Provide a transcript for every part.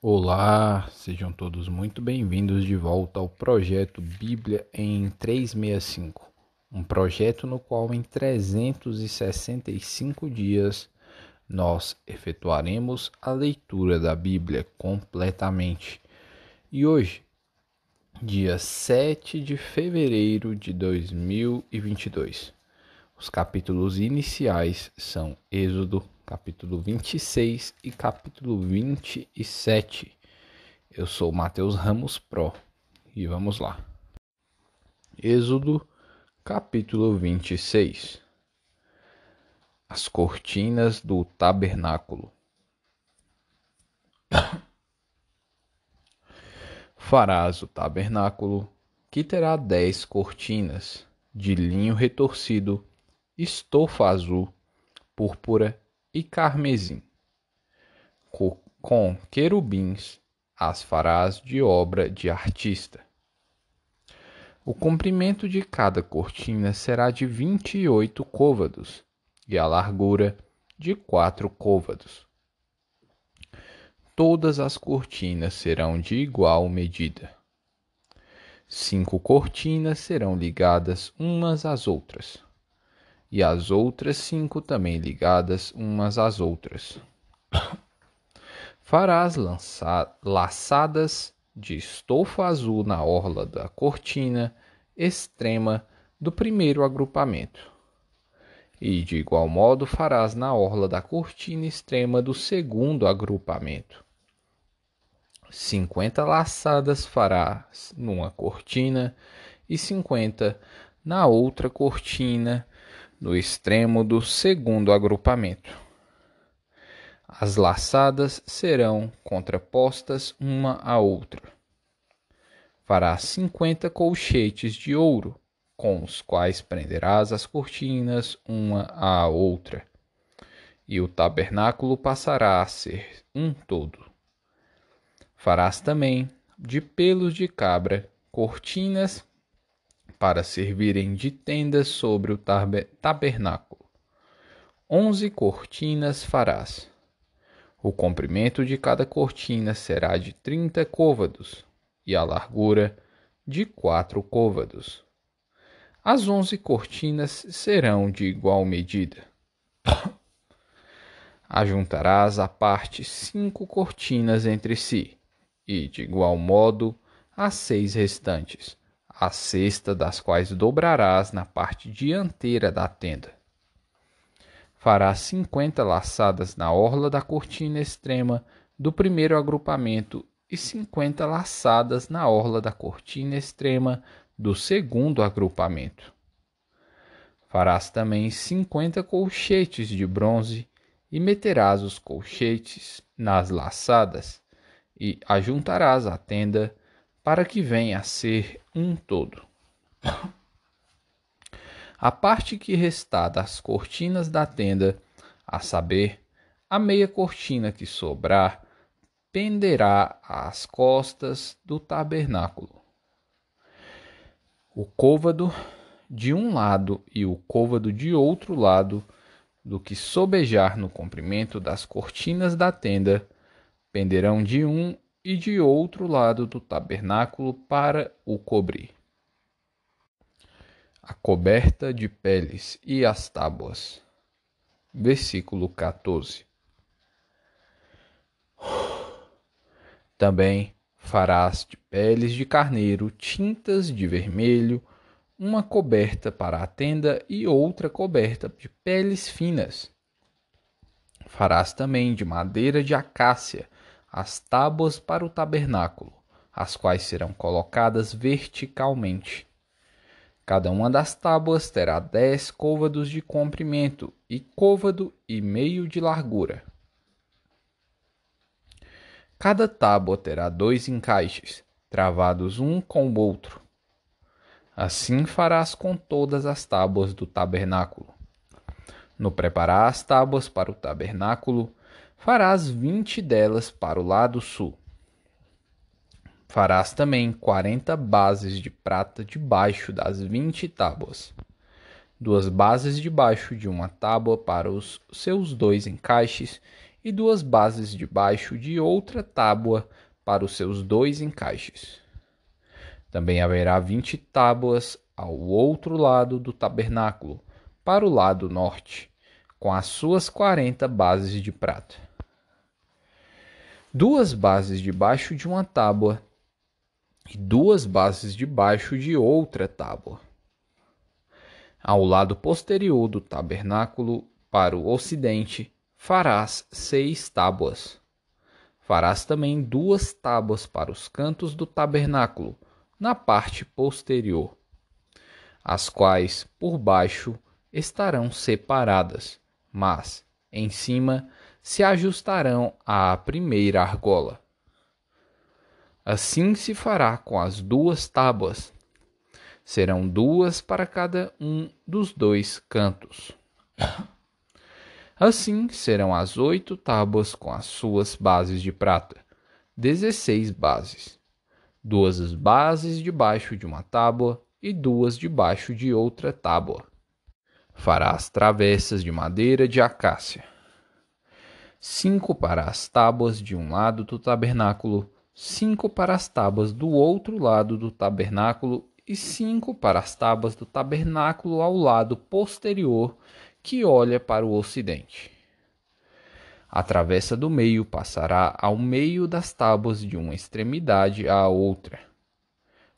Olá, sejam todos muito bem-vindos de volta ao projeto Bíblia em 365, um projeto no qual em 365 dias nós efetuaremos a leitura da Bíblia completamente. E hoje, dia 7 de fevereiro de 2022, os capítulos iniciais são Êxodo, capítulo 26 e capítulo 27. Eu sou Matheus Ramos Pro e vamos lá. Êxodo, capítulo 26. As cortinas do tabernáculo. Farás o tabernáculo, que terá 10 cortinas, de linho retorcido, estofa azul, púrpura e carmesim. Com querubins as farás de obra de artista. O comprimento de cada cortina será de 28 côvados e a largura de 4 côvados. Todas as cortinas serão de igual medida. 5 cortinas serão ligadas umas às outras, e as outras 5 também ligadas umas às outras. Farás laçadas de estofa azul na orla da cortina extrema do primeiro agrupamento, e de igual modo farás na orla da cortina extrema do segundo agrupamento. 50 laçadas farás numa cortina e 50 na outra cortina no extremo do segundo agrupamento. As laçadas serão contrapostas uma à outra. Farás 50 colchetes de ouro, com os quais prenderás as cortinas uma à outra, e o tabernáculo passará a ser um todo. Farás também de pelos de cabra cortinas para servirem de tendas sobre o tabernáculo. 11 cortinas farás. O comprimento de cada cortina será de 30 côvados e a largura de 4 côvados. As 11 cortinas serão de igual medida. Ajuntarás à parte 5 cortinas entre si, e de igual modo as 6 restantes, a sexta das quais dobrarás na parte dianteira da tenda. Farás 50 laçadas na orla da cortina extrema do primeiro agrupamento e 50 laçadas na orla da cortina extrema do segundo agrupamento. Farás também 50 colchetes de bronze e meterás os colchetes nas laçadas e ajuntarás a tenda para que venha a ser um todo. A parte que restar das cortinas da tenda, a saber, a meia cortina que sobrar, penderá às costas do tabernáculo. O côvado de um lado e o côvado de outro lado do que sobejar no comprimento das cortinas da tenda, penderão de um e de outro lado do tabernáculo para o cobrir. A coberta de peles e as tábuas. Versículo 14. Também farás de peles de carneiro tintas de vermelho, uma coberta para a tenda e outra coberta de peles finas. Farás também de madeira de acácia as tábuas para o tabernáculo, as quais serão colocadas verticalmente. Cada uma das tábuas terá 10 côvados de comprimento e côvado e meio de largura. Cada tábua terá 2 encaixes, travados um com o outro. Assim farás com todas as tábuas do tabernáculo. No preparar as tábuas para o tabernáculo, farás 20 delas para o lado sul. Farás também 40 bases de prata debaixo das 20 tábuas. 2 bases debaixo de uma tábua para os seus 2 encaixes, e 2 bases debaixo de outra tábua para os seus 2 encaixes. Também haverá 20 tábuas ao outro lado do tabernáculo, para o lado norte, com as suas 40 bases de prata. 2 bases debaixo de uma tábua e 2 bases debaixo de outra tábua. Ao lado posterior do tabernáculo, para o ocidente, farás 6 tábuas. Farás também 2 tábuas para os cantos do tabernáculo, na parte posterior, as quais, por baixo, estarão separadas, mas, em cima, se ajustarão à primeira argola. Assim se fará com as 2 tábuas. Serão 2 para cada um dos 2 cantos. Assim serão as 8 tábuas com as suas bases de prata, 16 bases. 2 bases debaixo de uma tábua e 2 debaixo de outra tábua. Farás travessas de madeira de acácia. 5 para as tábuas de um lado do tabernáculo, 5 para as tábuas do outro lado do tabernáculo e 5 para as tábuas do tabernáculo ao lado posterior que olha para o ocidente. A travessa do meio passará ao meio das tábuas de uma extremidade à outra.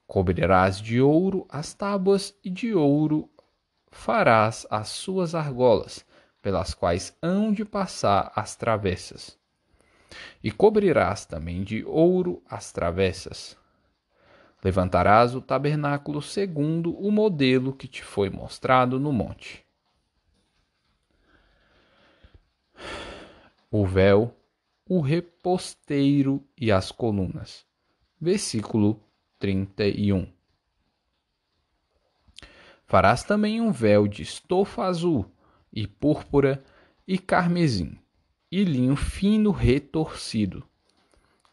Cobrirás de ouro as tábuas e de ouro farás as suas argolas, pelas quais hão de passar as travessas. E cobrirás também de ouro as travessas. Levantarás o tabernáculo segundo o modelo que te foi mostrado no monte. O véu, o reposteiro e as colunas. Versículo 31. Farás também um véu de estofa azul, e púrpura, e carmesim, e linho fino retorcido.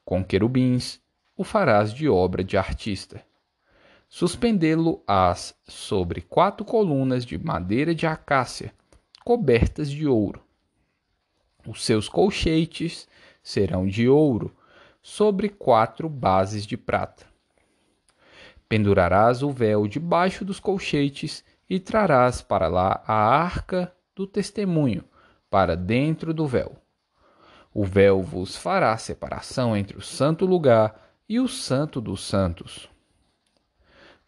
Com querubins o farás de obra de artista. Suspendê-lo-ás sobre 4 colunas de madeira de acácia, cobertas de ouro. Os seus colchetes serão de ouro, sobre 4 bases de prata. Pendurarás o véu debaixo dos colchetes e trarás para lá a arca do testemunho, para dentro do véu. O véu vos fará separação entre o santo lugar e o santo dos santos.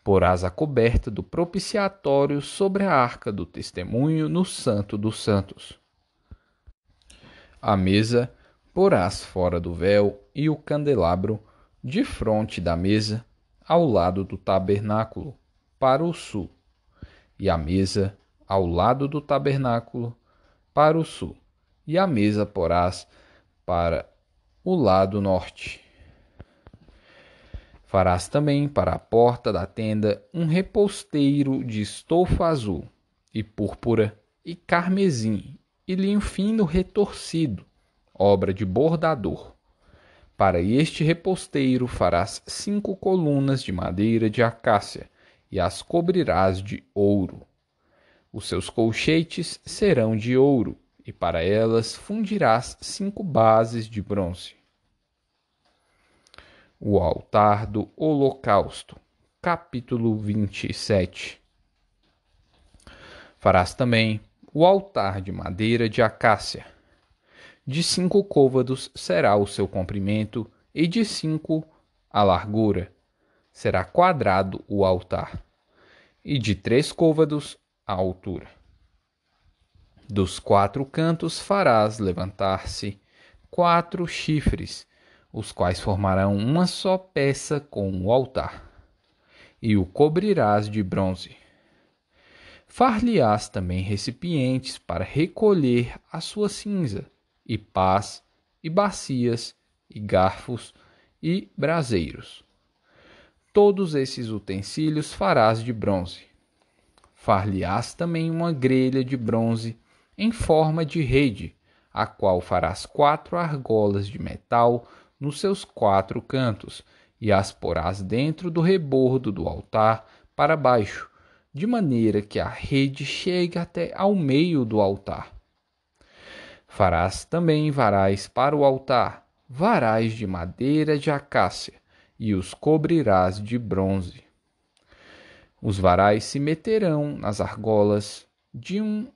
Porás a coberta do propiciatório sobre a arca do testemunho no santo dos santos. A mesa porás fora do véu e o candelabro defronte da mesa, ao lado do tabernáculo, para o sul, e a mesa ao lado do tabernáculo, para o sul, e a mesa porás para o lado norte. Farás também para a porta da tenda um reposteiro de estofa azul, e púrpura, e carmesim, e linho fino retorcido, obra de bordador. Para este reposteiro farás 5 colunas de madeira de acácia, e as cobrirás de ouro. Os seus colchetes serão de ouro, e para elas fundirás 5 bases de bronze. O altar do holocausto, capítulo 27. Farás também o altar de madeira de acácia. De 5 côvados será o seu comprimento, e de 5 a largura. Será quadrado o altar, e de 3 côvados a altura. Dos 4 cantos farás levantar-se 4 chifres, os quais formarão uma só peça com o altar, e o cobrirás de bronze. Far-lhe-ás também recipientes para recolher a sua cinza, e pás, e bacias, e garfos, e braseiros. Todos esses utensílios farás de bronze. Far-lhe-ás também uma grelha de bronze em forma de rede, a qual farás 4 argolas de metal nos seus 4 cantos, e as porás dentro do rebordo do altar para baixo, de maneira que a rede chegue até ao meio do altar. Farás também varais para o altar, varais de madeira de acácia, e os cobrirás de bronze. Os varais se meterão nas argolas de um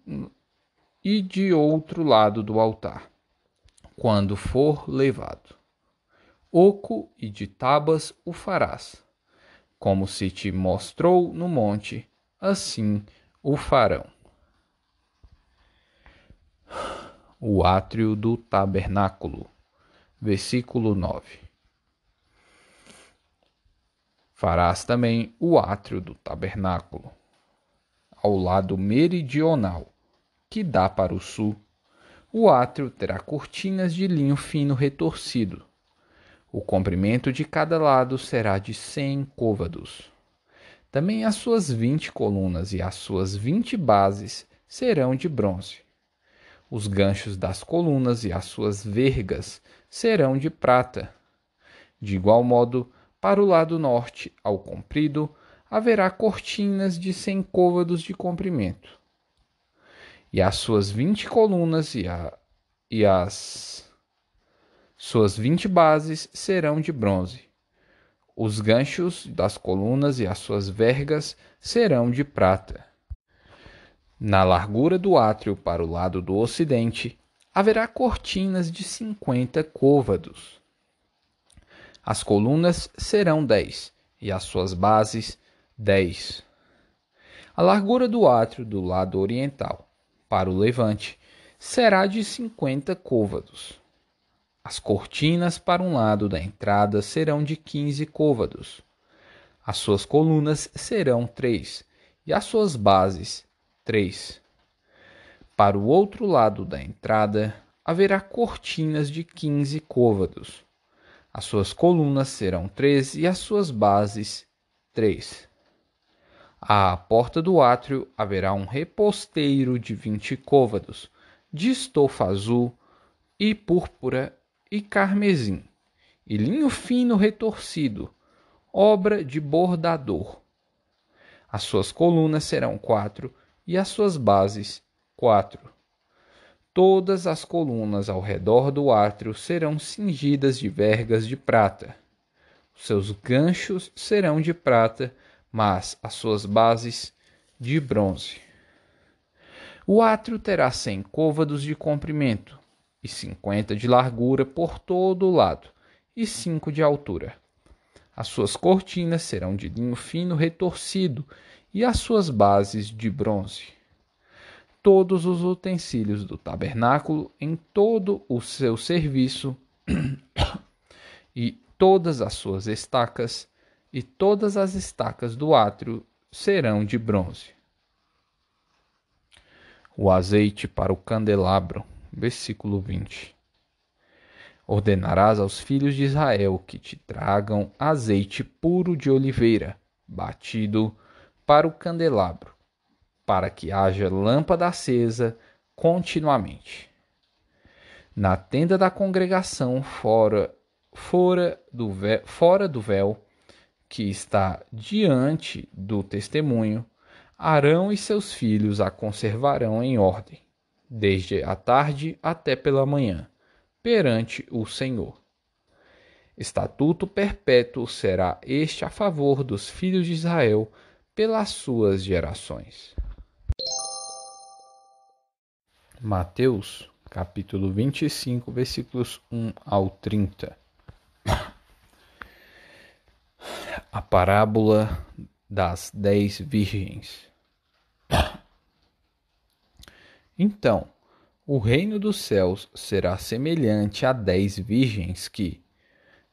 e de outro lado do altar, quando for levado. Oco e de tábuas o farás, como se te mostrou no monte, assim o farão. O átrio do tabernáculo. Versículo 9. Farás também o átrio do tabernáculo, ao lado meridional, que dá para o sul. O átrio terá cortinas de linho fino retorcido. O comprimento de cada lado será de 100 côvados. Também as suas 20 colunas e as suas 20 bases serão de bronze. Os ganchos das colunas e as suas vergas serão de prata. De igual modo, para o lado norte, ao comprido, haverá cortinas de 100 côvados de comprimento. E as suas 20 colunas e as suas 20 bases serão de bronze. Os ganchos das colunas e as suas vergas serão de prata. Na largura do átrio para o lado do ocidente, haverá cortinas de 50 côvados. As colunas serão 10, e as suas bases 10. A largura do átrio do lado oriental, para o levante, será de 50 côvados. As cortinas para um lado da entrada serão de 15 côvados. As suas colunas serão 3, e as suas bases 3. Para o outro lado da entrada, haverá cortinas de 15 côvados. As suas colunas serão 3 e as suas bases 3. À porta do átrio haverá um reposteiro de 20 côvados, de estofa azul e púrpura e carmesim, e linho fino retorcido, obra de bordador. As suas colunas serão 4 e as suas bases 4. Todas as colunas ao redor do átrio serão cingidas de vergas de prata. Os seus ganchos serão de prata, mas as suas bases de bronze. O átrio terá 100 côvados de comprimento e 50 de largura por todo o lado e 5 de altura. As suas cortinas serão de linho fino retorcido e as suas bases de bronze. Todos os utensílios do tabernáculo em todo o seu serviço e todas as suas estacas e todas as estacas do átrio serão de bronze. O azeite para o candelabro. Versículo 20. Ordenarás aos filhos de Israel que te tragam azeite puro de oliveira, batido, para o candelabro, para que haja lâmpada acesa continuamente. Na tenda da congregação, fora do véu, que está diante do testemunho, Arão e seus filhos a conservarão em ordem, desde a tarde até pela manhã, perante o Senhor. Estatuto perpétuo será este a favor dos filhos de Israel pelas suas gerações. Mateus, capítulo 25, versículos 1 ao 30. A parábola das 10 virgens. Então, o reino dos céus será semelhante a 10 virgens que,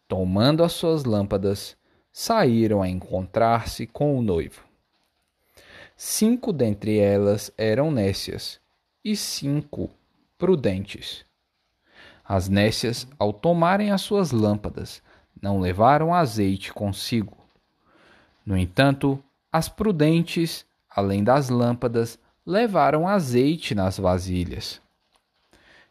tomando as suas lâmpadas, saíram a encontrar-se com o noivo. 5 dentre elas eram nécias e 5 prudentes. As nécias, ao tomarem as suas lâmpadas, não levaram azeite consigo. No entanto, as prudentes, além das lâmpadas, levaram azeite nas vasilhas.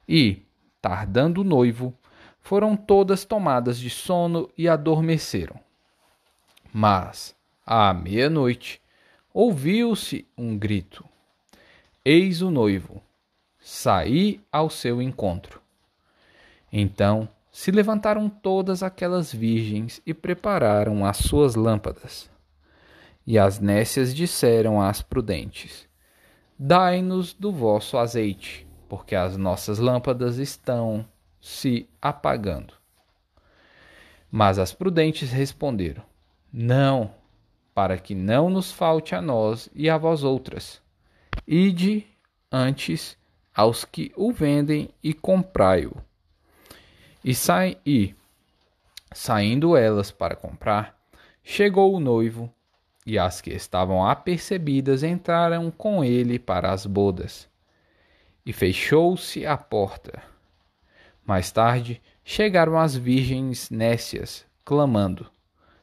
E, tardando o noivo, foram todas tomadas de sono e adormeceram. Mas, à meia-noite, ouviu-se um grito: Eis o noivo, saí ao seu encontro. Então se levantaram todas aquelas virgens e prepararam as suas lâmpadas. E as nécias disseram às prudentes: Dai-nos do vosso azeite, porque as nossas lâmpadas estão se apagando. Mas as prudentes responderam: Não, para que não nos falte a nós e a vós outras. Ide antes aos que o vendem e comprai-o. Saindo elas para comprar, chegou o noivo, e as que estavam apercebidas entraram com ele para as bodas. E fechou-se a porta. Mais tarde, chegaram as virgens nécias, clamando: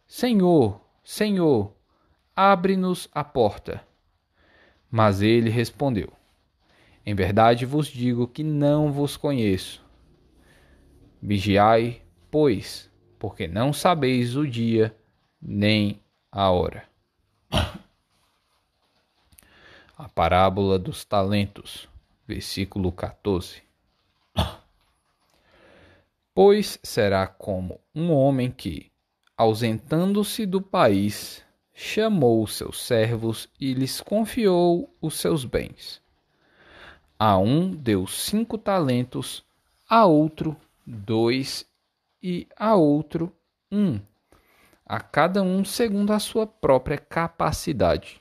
Senhor, Senhor, abre-nos a porta. Mas ele respondeu: Em verdade vos digo que não vos conheço. Vigiai, pois, porque não sabeis o dia nem a hora. A parábola dos talentos, versículo 14. Pois será como um homem que, ausentando-se do país, chamou os seus servos e lhes confiou os seus bens. A um deu 5 talentos, a outro 2 e a outro 1, a cada um segundo a sua própria capacidade.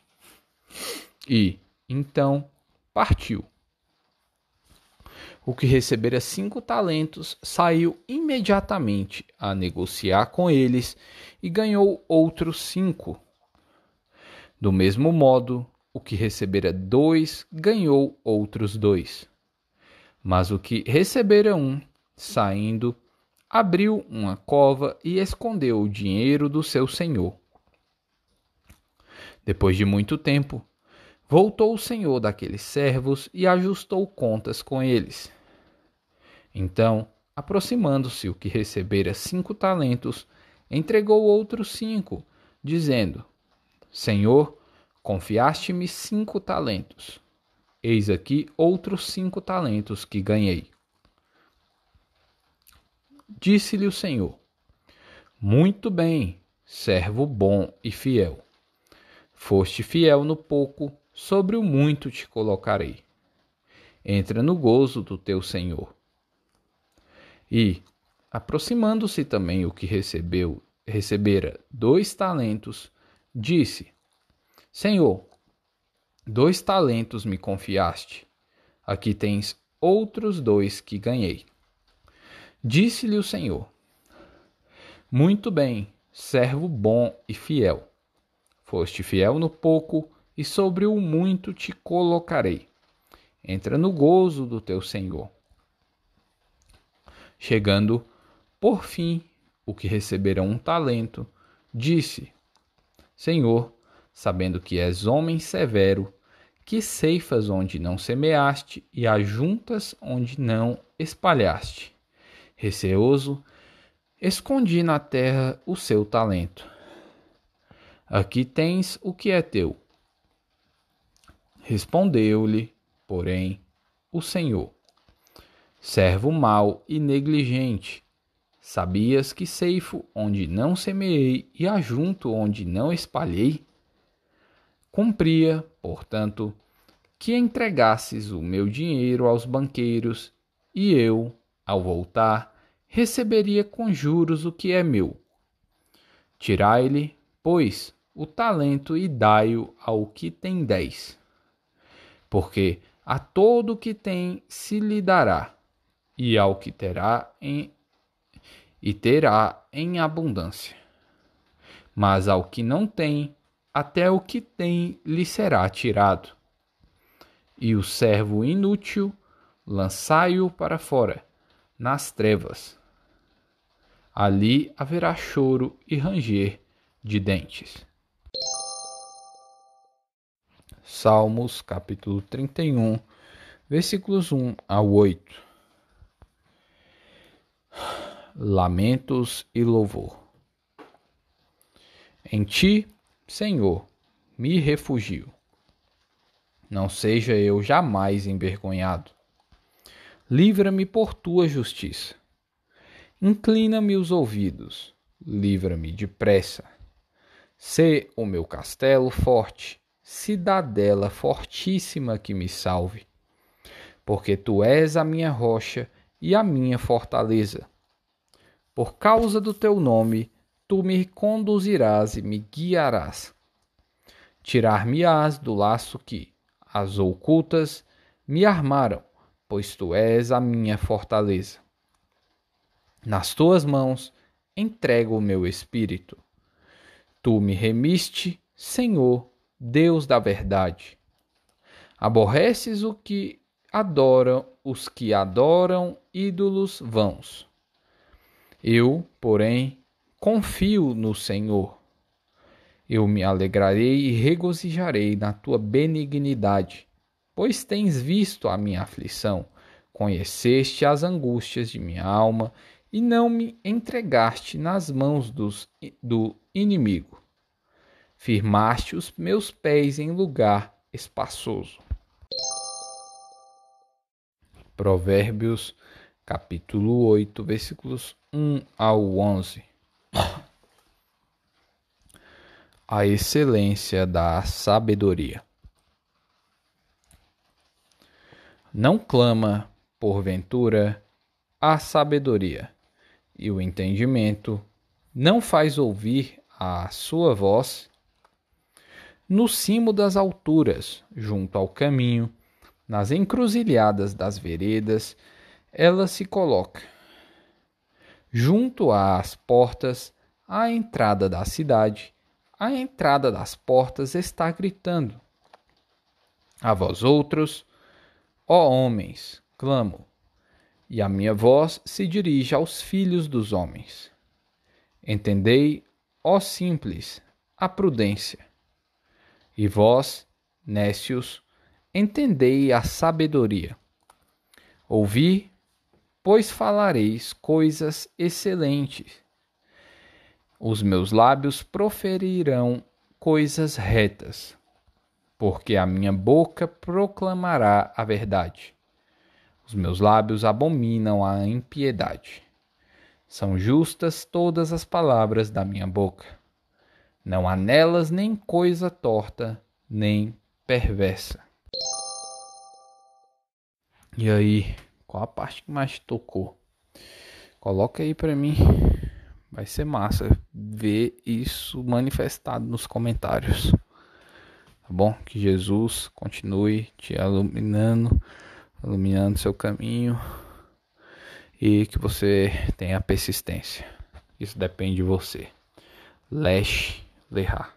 E, então, partiu. O que recebera 5 talentos saiu imediatamente a negociar com eles e ganhou outros 5. Do mesmo modo, o que recebera 2 ganhou outros 2. Mas o que recebera 1, saindo, abriu uma cova e escondeu o dinheiro do seu senhor. Depois de muito tempo, voltou o senhor daqueles servos e ajustou contas com eles. Então, aproximando-se o que recebera 5 talentos, entregou outros 5, dizendo: Senhor, confiaste-me 5 talentos. Eis aqui outros 5 talentos que ganhei. Disse-lhe o Senhor: Muito bem, servo bom e fiel. Foste fiel no pouco, sobre o muito te colocarei. Entra no gozo do teu Senhor. E, aproximando-se também o que recebera 2 talentos, disse: Senhor, 2 talentos me confiaste. Aqui tens outros 2 que ganhei. Disse-lhe o Senhor: Muito bem, servo bom e fiel. Foste fiel no pouco, e sobre o muito te colocarei. Entra no gozo do teu Senhor. Chegando, por fim, o que recebera 1 talento, disse: Senhor, sabendo que és homem severo, que ceifas onde não semeaste e ajuntas onde não espalhaste. Receoso, escondi na terra o seu talento. Aqui tens o que é teu. Respondeu-lhe, porém, o Senhor: Servo mau e negligente, sabias que ceifo onde não semeei e ajunto onde não espalhei? Cumpria, portanto, que entregasses o meu dinheiro aos banqueiros, e eu, ao voltar, receberia com juros o que é meu. Tirai-lhe, pois, o talento e dai-o ao que tem 10. Porque a todo o que tem se lhe dará, e ao que terá em abundância. Mas ao que não tem, até o que tem lhe será tirado. E o servo inútil, lançai-o para fora, nas trevas. Ali haverá choro e ranger de dentes. Salmos, capítulo 31, versículos 1 a 8. Lamentos e louvor. Em ti, Senhor, me refugio. Não seja eu jamais envergonhado. livra-me por tua justiça. Inclina-me os ouvidos, livra-me depressa. Sê o meu castelo forte, cidadela fortíssima que me salve. Porque tu és a minha rocha e a minha fortaleza. Por causa do teu nome, tu me conduzirás e me guiarás. Tirar-me-ás do laço que as ocultas me armaram, pois tu és a minha fortaleza. Nas tuas mãos entrego o meu espírito. Tu me remiste, Senhor, Deus da verdade. Aborreces os que adoram ídolos vãos. Eu, porém, confio no Senhor. Eu me alegrarei e regozijarei na tua benignidade, pois tens visto a minha aflição, conheceste as angústias de minha alma e não me entregaste nas mãos do inimigo. Firmaste os meus pés em lugar espaçoso. Provérbios, capítulo 8, versículos 1 ao 11. A excelência da sabedoria. Não clama, porventura, a sabedoria, e o entendimento não faz ouvir a sua voz? No cimo das alturas, junto ao caminho, nas encruzilhadas das veredas, ela se coloca. Junto às portas, à entrada da cidade, a entrada das portas está gritando. A vós outros, ó homens, clamo, e a minha voz se dirige aos filhos dos homens. Entendei, ó simples, a prudência. E vós, nécios, entendei a sabedoria. Ouvi, pois falareis coisas excelentes. Os meus lábios proferirão coisas retas, porque a minha boca proclamará a verdade. Os meus lábios abominam a impiedade. São justas todas as palavras da minha boca. Não há nelas nem coisa torta, nem perversa. E aí, qual a parte que mais te tocou? Coloca aí pra mim. Vai ser massa ver isso manifestado nos comentários. Tá bom? Que Jesus continue te iluminando seu caminho e que você tenha persistência. Isso depende de você. Lesh Lehar.